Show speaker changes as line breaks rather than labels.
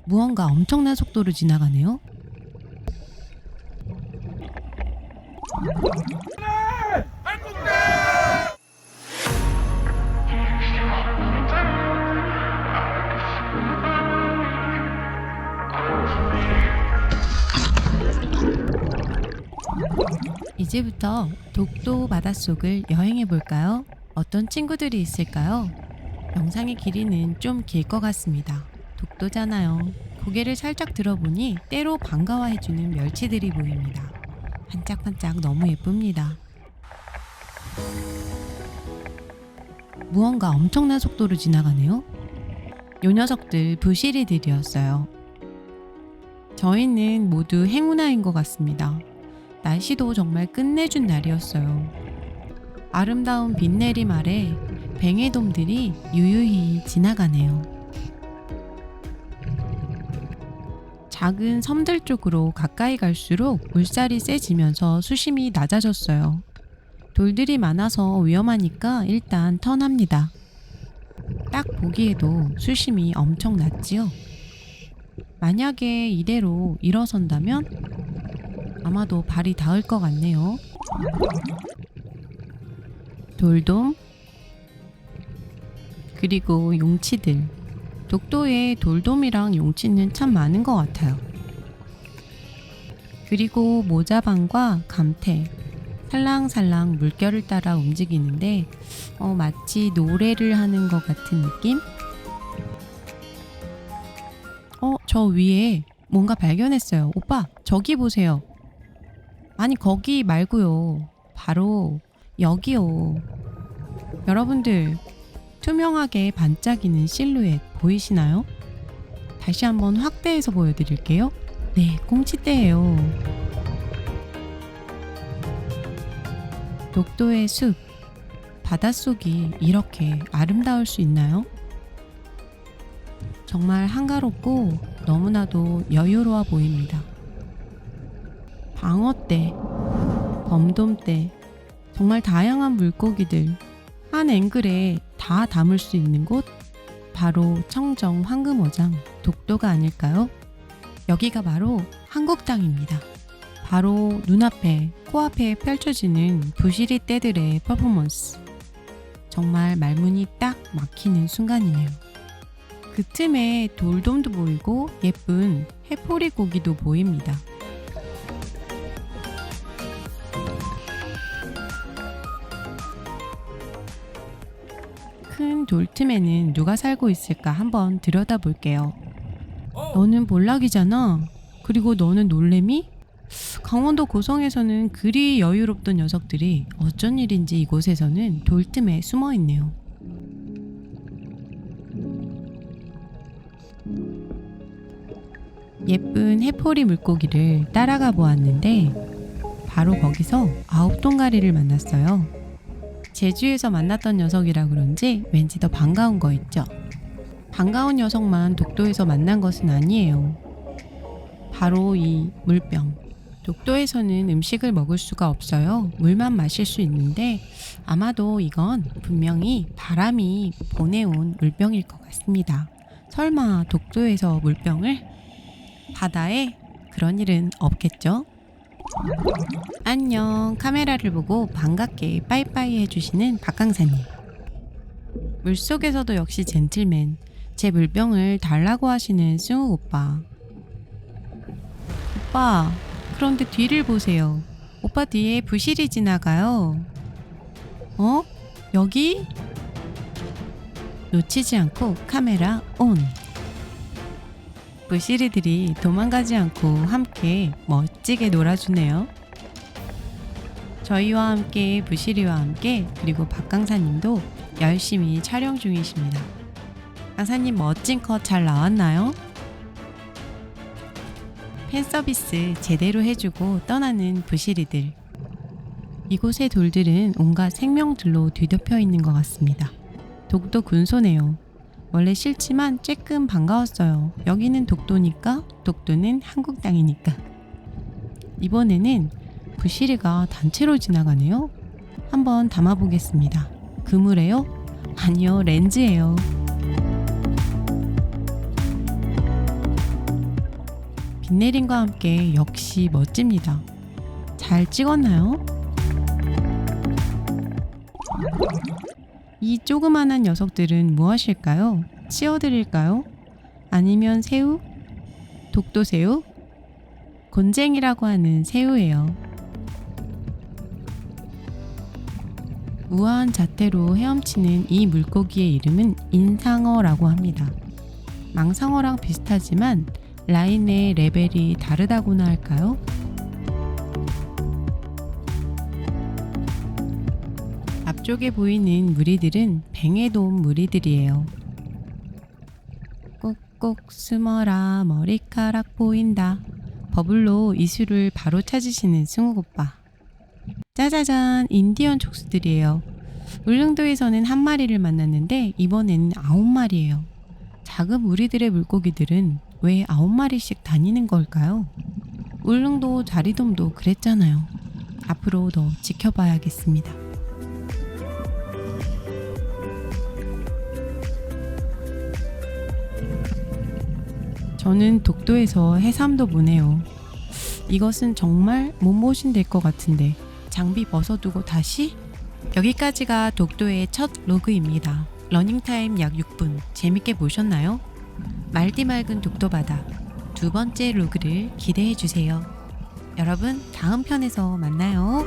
무언가 엄청난 속도로 지나가네요. 이제부터 독도 바닷속을 여행해 볼까요? 어떤 친구들이 있을까요? 영상의 길이는 좀 길 것 같습니다. 독도잖아요. 고개를 살짝 들어보니 때로 반가워해주는 멸치들이 보입니다. 반짝반짝 너무 예쁩니다. 무언가 엄청난 속도로 지나가네요. 요 녀석들 부시리들이었어요. 저희는 모두 행운아인 것 같습니다. 날씨도 정말 끝내준 날이었어요. 아름다운 비 내림 아래 뱅에돔들이 유유히 지나가네요. 작은 섬들 쪽으로 가까이 갈수록 물살이 세지면서 수심이 낮아졌어요. 돌들이 많아서 위험하니까 일단 턴합니다. 딱 보기에도 수심이 엄청 낮지요. 만약에 이대로 일어선다면 아마도 발이 닿을 것 같네요. 돌돔, 그리고 용치들. 독도에 돌돔이랑 용치는 참 많은 것 같아요. 그리고 모자반과 감태, 살랑살랑 물결을 따라 움직이는데 마치 노래를 하는 것 같은 느낌? 저 위에 뭔가 발견했어요. 오빠, 저기 보세요. 아니, 거기 말고요. 바로 여기요. 여러분들, 투명하게 반짝이는 실루엣 보이시나요? 다시 한번 확대해서 보여드릴게요. 네, 꽁치떼예요. 독도의 숲, 바닷속이 이렇게 아름다울 수 있나요? 정말 한가롭고 너무나도 여유로워 보입니다. 방어떼, 범돔떼, 정말 다양한 물고기들 한 앵글에 다 담을 수 있는 곳, 바로 청정 황금어장 독도가 아닐까요? 여기가 바로 한국 땅입니다. 바로 눈앞에, 코앞에 펼쳐지는 부시리 떼들의 퍼포먼스. 정말 말문이 딱 막히는 순간이네요. 그 틈에 돌돔도 보이고 예쁜 해포리 고기도 보입니다. 큰 돌틈에는 누가 살고 있을까 한번 들여다볼게요. 너는 볼락이잖아. 그리고 너는 놀래미? 강원도 고성에서는 그리 여유롭던 녀석들이 어쩐 일인지 이곳에서는 돌틈에 숨어 있네요. 예쁜 해포리 물고기를 따라가 보았는데 바로 거기서 아홉동가리를 만났어요. 제주에서 만났던 녀석이라 그런지 왠지 더 반가운 거 있죠? 반가운 녀석만 독도에서 만난 것은 아니에요. 바로 이 물병. 독도에서는 음식을 먹을 수가 없어요. 물만 마실 수 있는데 아마도 이건 분명히 바람이 보내온 물병일 것 같습니다. 설마 독도에서 물병을? 바다에 그런 일은 없겠죠? 안녕. 카메라를 보고 반갑게 빠이빠이 해주시는 박강사님. 물속에서도 역시 젠틀맨. 제 물병을 달라고 하시는 승우 오빠. 오빠, 그런데 뒤를 보세요. 오빠 뒤에 부실이 지나가요. 여기? 놓치지 않고 카메라 온. 부시리들이 도망가지 않고 함께 멋지게 놀아주네요. 저희와 함께 부시리와 함께 그리고 박강사님도 열심히 촬영 중이십니다. 강사님 멋진 컷 잘 나왔나요? 팬서비스 제대로 해주고 떠나는 부시리들. 이곳의 돌들은 온갖 생명들로 뒤덮여 있는 것 같습니다. 독도 군소네요. 원래 싫지만 쬐끔 반가웠어요. 여기는 독도니까, 독도는 한국 땅이니까. 이번에는 부시리가 단체로 지나가네요. 한번 담아보겠습니다. 그물에요? 아니요, 렌즈예요. 빗내림과 함께 역시 멋집니다. 잘 찍었나요? 이 조그만한 녀석들은 무엇일까요? 씌워드릴까요? 아니면 새우? 독도새우? 곤쟁이라고 하는 새우예요. 우아한 자태로 헤엄치는 이 물고기의 이름은 인상어라고 합니다. 망상어랑 비슷하지만 라인의 레벨이 다르다고나 할까요? 앞쪽에 보이는 무리들은 뱅에돔 무리들이에요. 꼭꼭 숨어라 머리카락 보인다. 버블로 이수를 바로 찾으시는 승욱 오빠. 짜자잔, 인디언 촉수들이에요. 울릉도에서는 한 마리를 만났는데 이번에는 9마리예요. 작은 무리들의 물고기들은 왜 9마리씩 다니는 걸까요? 울릉도 자리돔도 그랬잖아요. 앞으로 더 지켜봐야겠습니다. 저는 독도에서 해삼도 보네요. 이것은 정말 몸보신 될 것 같은데 장비 벗어두고 다시? 여기까지가 독도의 첫 로그입니다. 러닝타임 약 6분. 재밌게 보셨나요? 말디 맑은 독도바다 두 번째 로그를 기대해주세요. 여러분 다음 편에서 만나요.